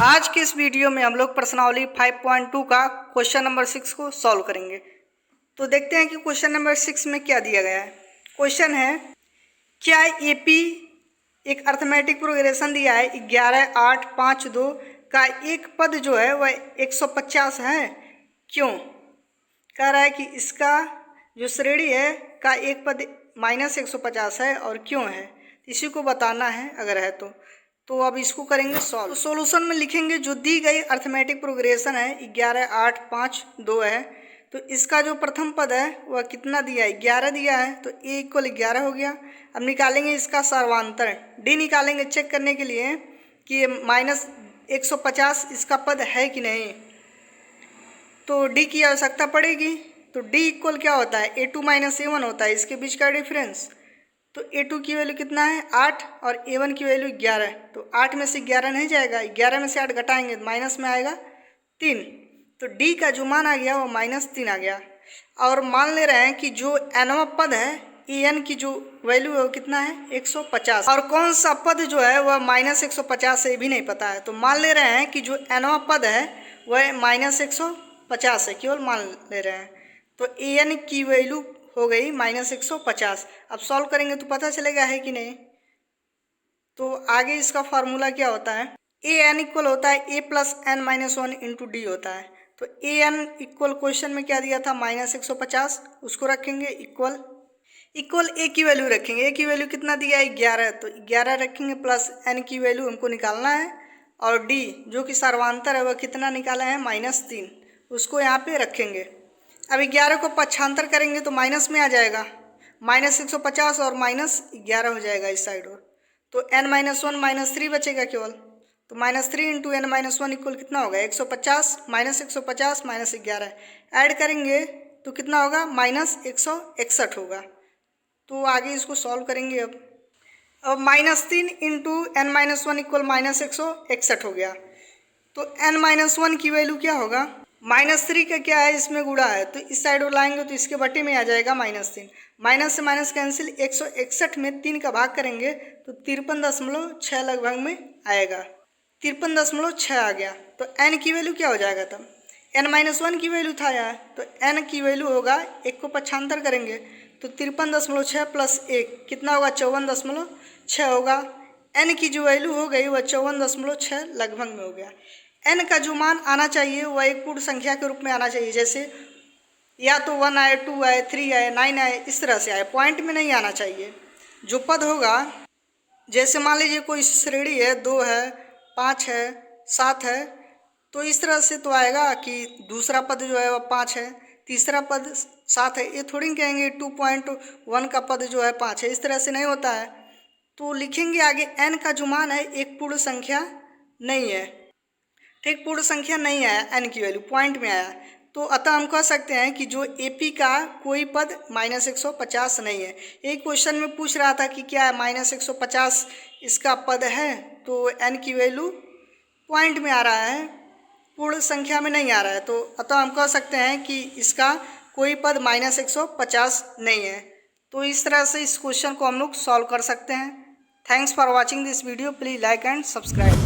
आज के इस वीडियो में हम लोग प्रश्नावली 5.2 का क्वेश्चन नंबर 6 को सॉल्व करेंगे। तो देखते हैं कि क्वेश्चन नंबर 6 में क्या दिया गया है। क्वेश्चन है, क्या एपी एक अर्थमेटिक प्रोग्रेशन दिया है 11, 8, 5, 2 का एक पद जो है वह 150 है, क्यों? कह रहा है कि इसका जो श्रेणी है का एक पद -150 है और क्यों है, इसी को बताना है अगर है तो अब इसको करेंगे सॉल्व। तो सॉल्यूशन में लिखेंगे जो दी गई अर्थमेटिक प्रोग्रेशन है 11, 8, 5, 2 है, तो इसका जो प्रथम पद है वह कितना दिया है, 11 दिया है, तो a = 11 हो गया। अब निकालेंगे इसका सर्वांतर, d निकालेंगे चेक करने के लिए कि ये -150 इसका पद है कि नहीं, तो d की आवश्यकता पड़ेगी। तो d = क्या होता है, a2 - a1 होता है, इसके बीच का डिफरेंस। तो a2 की वैल्यू कितना है 8 और a1 की वैल्यू 11, तो 8 में से 11 नहीं जाएगा, 11 में से 8 घटाएंगे तो माइनस में आएगा 3, तो d का जो मान आ गया वो -3 आ गया। और मान ले रहे हैं कि जो nवां पद है an की जो वैल्यू है वो कितना है 150, और कौन सा पद जो है वह -150 से भी नहीं पता है, तो मान ले रहे हैं कि जो nवां पद है वह -150 है, केवल मान ले रहे हैं। तो an की वैल्यू हो गई -150। अब सॉल्व करेंगे तो पता चलेगा है कि नहीं। तो आगे इसका फार्मूला क्या होता है, an इक्वल होता है a + n-1 × d होता है। तो an इक्वल क्वेश्चन में क्या दिया था -150, उसको रखेंगे इक्वल a की वैल्यू रखेंगे, a की वैल्यू कितना दिया है 11, तो 11 रखेंगे प्लस n की वैल्यू हमको निकालना है, और d जो कि सर्वांतर है वह कितना निकाला है -3, उसको यहाँ पे रखेंगे। अब 11 को पक्षांतर करेंगे तो माइनस में आ जाएगा, -150 और -11 हो जाएगा इस साइड और, तो n-1 -3 बचेगा केवल, तो -3 × n-1 इक्वल कितना होगा 150, -150 -11 ऐड करेंगे तो कितना होगा -161 होगा। तो आगे इसको सॉल्व करेंगे। अब -3 × n-1 इक्वल -161 हो गया। तो n-1 की वैल्यू क्या होगा, -3 का क्या है इसमें गुणा है, तो इस साइड और लाएंगे तो इसके बटे में आ जाएगा -3, माइनस से माइनस कैंसिल, 161 में 3 का भाग करेंगे तो 53.6 लगभग में आएगा, 53.6 आ गया। तो n की वैल्यू क्या हो जाएगा, तब n-1 की वैल्यू था यार, तो n की वैल्यू होगा, एक को पक्षांतर करेंगे तो 53.6 + 1 कितना होगा 54.6 होगा। n की जो वैल्यू हो गई वह 54.6 लगभग में हो गया। n का जो मान आना चाहिए वह एक पूर्ण संख्या के रूप में आना चाहिए, जैसे या तो 1 आए, 2 आए, 3 आए, 9 आए, इस तरह से आए, पॉइंट में नहीं आना चाहिए। जो पद होगा, जैसे मान लीजिए कोई श्रेणी है 2 है, 5 है, 7 है, तो इस तरह से तो आएगा कि दूसरा पद जो है वह 5 है, तीसरा पद 7 है, ये थोड़ी कहेंगे 2.1 का पद जो है 5 है, इस तरह से नहीं होता है। तो लिखेंगे आगे n का जो मान है एक पूर्ण संख्या नहीं है, ठीक, पूर्ण संख्या नहीं आया, n की वैल्यू पॉइंट में आया, तो अतः हम कह सकते हैं कि जो AP का कोई पद -150 नहीं है। एक क्वेश्चन में पूछ रहा था कि क्या -150 इसका पद है, तो n की वैल्यू पॉइंट में आ रहा है, पूर्ण संख्या में नहीं आ रहा है, तो अतः हम कह सकते हैं कि इसका कोई पद -150 नहीं है। तो इस तरह से इस क्वेश्चन को हम लोग सॉल्व कर सकते हैं। Thanks for watching this video, please like and subscribe.